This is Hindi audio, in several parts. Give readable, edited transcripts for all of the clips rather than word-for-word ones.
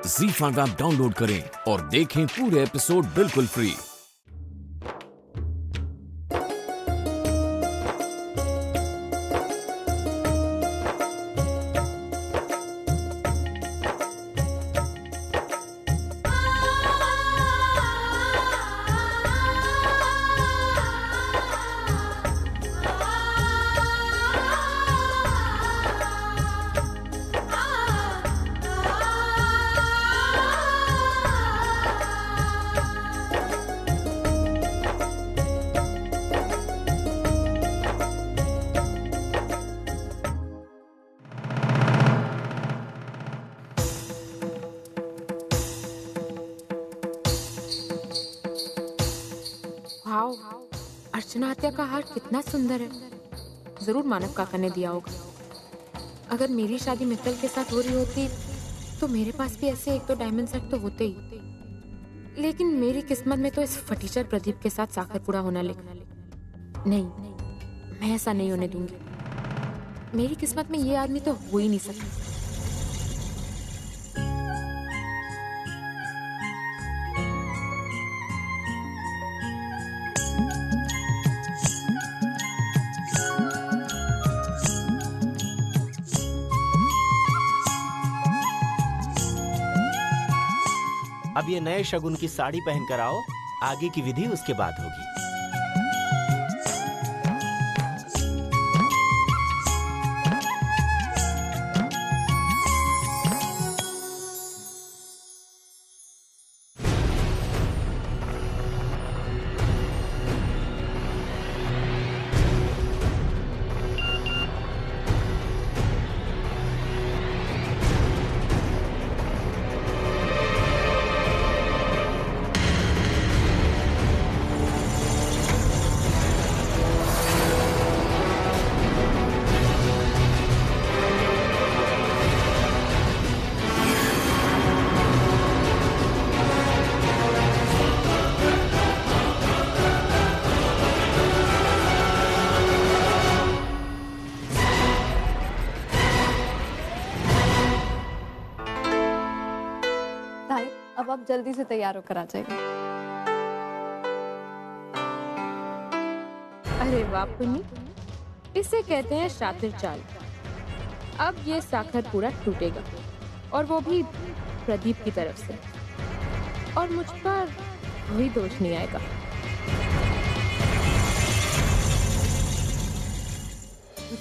ZEE5 ऐप डाउनलोड करें और देखें पूरे एपिसोड बिल्कुल फ्री। वाओ, अर्चना आत्या का हार कितना सुंदर है। जरूर मानव काका ने दिया होगा। अगर मेरी शादी मित्तल के साथ हो रही होती तो मेरे पास भी ऐसे एक दो डायमंड सेट तो होते ही। लेकिन मेरी किस्मत में तो इस फटीचर प्रदीप के साथ साखर पूरा होना लिखा। नहीं, मैं ऐसा नहीं होने दूंगी। मेरी किस्मत में ये आदमी तो हो ही नहीं सकता। अब ये नए शगुन की साड़ी पहनकर आओ, आगे की विधि उसके बाद होगी। अब आप जल्दी से तैयार होकर आ जाइए। अरे वाह पुन्नी, इसे कहते हैं शातिर चाल। अब ये साखर पूरा टूटेगा और वो भी प्रदीप की तरफ से, और मुझ पर कोई दोष नहीं आएगा।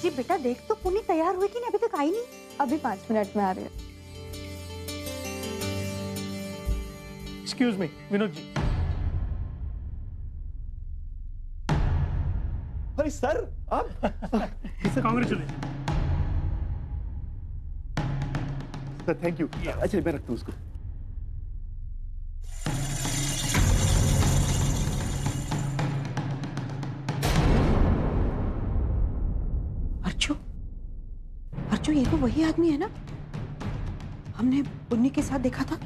जी बेटा देख तो पुन्नी तैयार हुई कि नहीं, अभी तक आई नहीं। अभी 5 मिनट में आ रही है। Excuse me Vinod ji. अरे सर आप कांग्रेचुलेशन। Sir thank you. अच्छा मैं रखता हूँ उसको। अर्चू, अर्चू ये तो वही आदमी है ना हमने पुन्नी के साथ देखा था।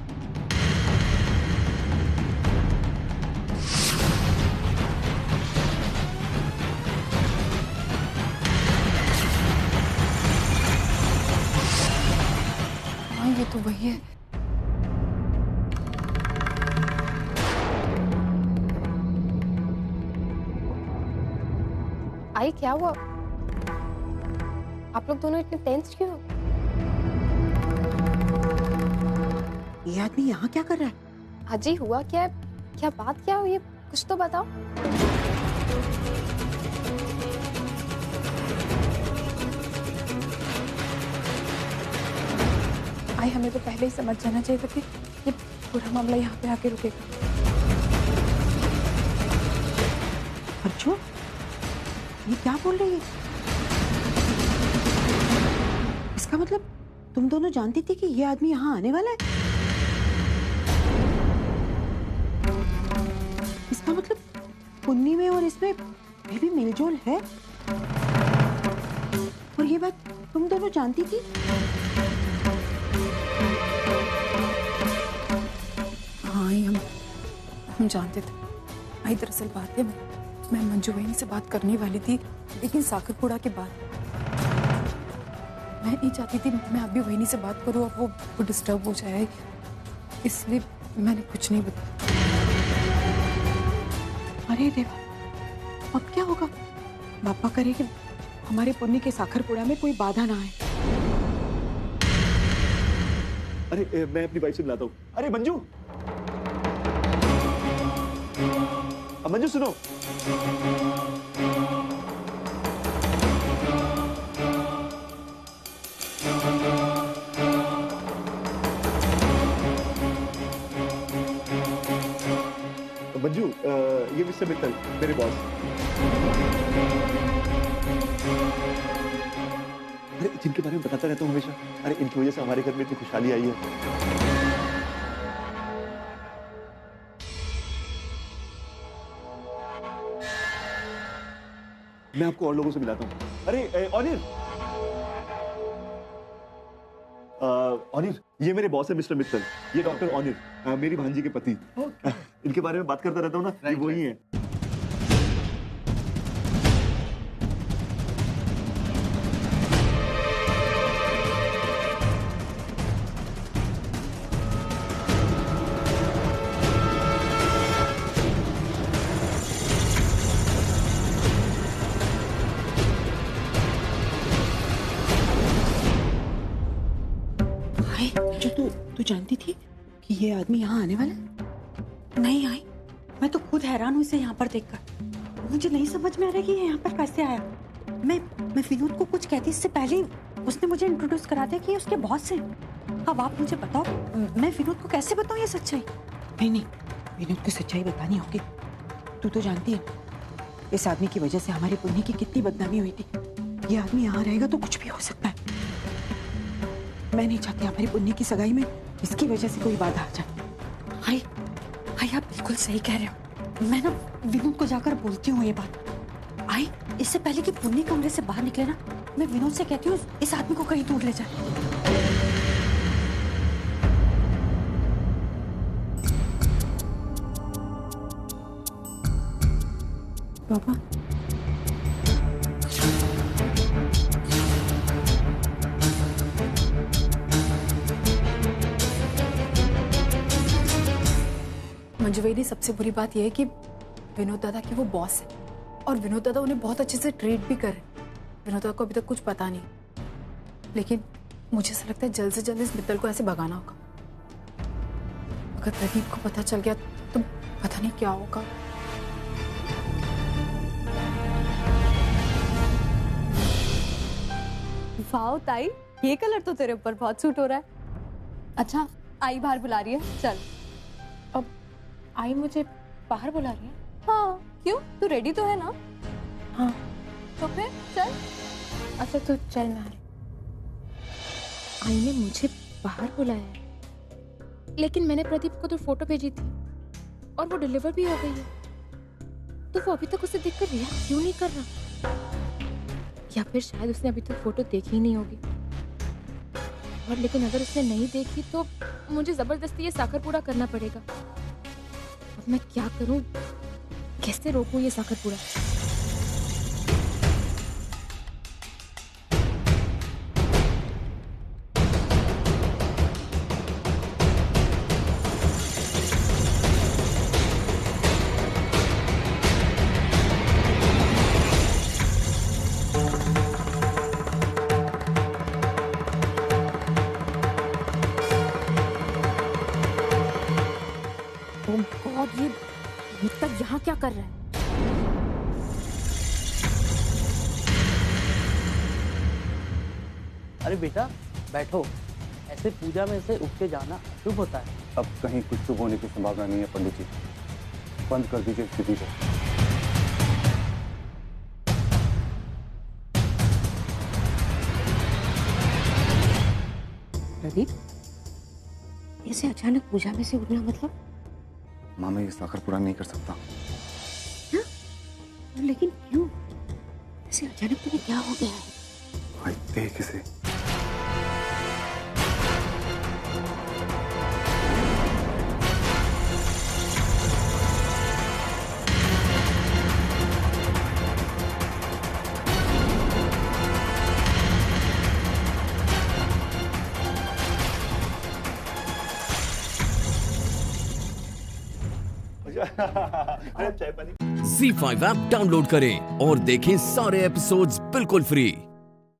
ये तो वही है। आई क्या हुआ? आप लोग दोनों इतने टेंस क्यों हो? ये आदमी यहाँ क्या कर रहा है? अजी हुआ क्या है? क्या बात क्या हुई? कुछ तो बताओ। आई हमें तो पहले ही समझ जाना चाहिए था कि ये पूरा मामला यहाँ पे आके रुकेगा। अर्चू ये क्या बोल रही है? इसका मतलब तुम दोनों जानती थी कि ये आदमी यहाँ आने वाला है? इसका मतलब पुन्नी में और इसमें भी मेलजोल है, और ये बात तुम दोनों जानती थी? हाँ हम जानते थे। आई दरअसल बात है, मैं मंजू बहनी से बात करने वाली थी, लेकिन साखरपुड़ा के बाद मैं नहीं चाहती थी मैं अभी वहीनी से बात करूँ और वो डिस्टर्ब हो जाए। इसलिए मैंने कुछ नहीं बताया। अरे देवा, अब क्या होगा? बापा करे कि हमारे पुण्य के साखरपुड़ा में कोई बाधा ना आए। अरे मैं अपनी वाइफ से मिलाता हूँ। अरे मंजू, मंजू सुनो। मंजू, ये मिस्टर मित्तल, मेरे बॉस। अरे जिनके बारे में बताता रहता हूँ हमेशा। अरे इनकी वजह से हमारे घर में इतनी खुशहाली आई है। मैं आपको और लोगों से मिलाता हूँ। अरे ऑनिर, ऑनिर, ये मेरे बॉस है मिस्टर मित्तल। ये डॉक्टर ऑनिर, मेरी भांजी के पति। इनके बारे में बात करता रहता हूँ ना, ये वही है। जो तू जानती थी कि ये आदमी यहाँ आने वाला है? नहीं आई। मैं तो खुद हैरान हूँ इसे यहाँ पर देखकर। मुझे नहीं समझ में आ रहा कि ये यहाँ पर कैसे आया। मैं विनोद को कुछ कहती इससे पहले उसने मुझे इंट्रोड्यूस करा दिया कि ये उसके बॉस हैं। अब आप मुझे बताओ, मैं विनोद को कैसे बताऊँ ये सच्चाई? नहीं, विनोद को सच्चाई बतानी होगी। तू तो जानती है इस आदमी की वजह से हमारी पुण्य की कितनी बदनामी हुई थी। ये आदमी यहाँ रहेगा तो कुछ भी हो सकता है। मैं नहीं चाहती हमारी पुण्य की सगाई में इसकी वजह से कोई बाधा आ जाए। हाय आप बिल्कुल सही कह रहे हो। मैं ना विनोद को जाकर बोलती हूँ ये बात। आई, इससे पहले कि पुण्य कमरे से बाहर निकले ना, मैं विनोद से कहती हूँ इस आदमी को कहीं दूर ले जाए। पापा, मंजुवेदी, सबसे बुरी बात यह है कि विनोद दादा के वो बॉस है और विनोद दादा उन्हें बहुत अच्छे से ट्रीट भी कर रहे हैं। विनोद दादा को अभी तक कुछ पता नहीं, लेकिन मुझे ऐसा लगता है जल्द से जल्द इस मित्तल को ऐसे भगाना होगा। अगर प्रदीप को पता चल गया तो पता नहीं क्या होगा। वाओ ताई, ये कलर तो तेरे ऊपर बहुत सूट हो रहा है। अच्छा, आई बाहर बुला रही है, चल। आई मुझे बाहर बुला रही है? हाँ, क्यों? तू रेडी तो है ना? हाँ। तो फिर चल। अच्छा तो चल, मैं आ रही। आई ने मुझे बाहर बुलाया है, लेकिन मैंने प्रदीप को तो फोटो भेजी थी और वो डिलीवर भी हो गई है, तो वो अभी तक उसे देखकर रिएक्ट क्यों नहीं कर रहा? या फिर शायद उसने अभी तक फोटो देखी ही नहीं होगी। और लेकिन अगर उसने नहीं देखी तो मुझे जबरदस्ती ये साखर पूरा करना पड़ेगा। अब मैं क्या करूं? कैसे रोकूं ये साखर पूरा? और ये मित्तल यहाँ क्या कर रहा है? अरे बेटा बैठो, ऐसे पूजा में से उठ के जाना शुभ होता है। अब कहीं कुछ शुभ होने की संभावना नहीं है पंडित जी, बंद कर दीजिए स्थिति को। प्रदीप, ऐसे अचानक पूजा में से उठना मतलब? माँ, मैं ये साखर पूरा नहीं कर सकता। हाँ? लेकिन क्यों? ऐसे अचानक तुम्हें क्या हो गया है? भाई देख इसे। अरे चाय पानी। Z5 ऐप डाउनलोड करें और देखें सारे एपिसोड्स बिल्कुल फ्री।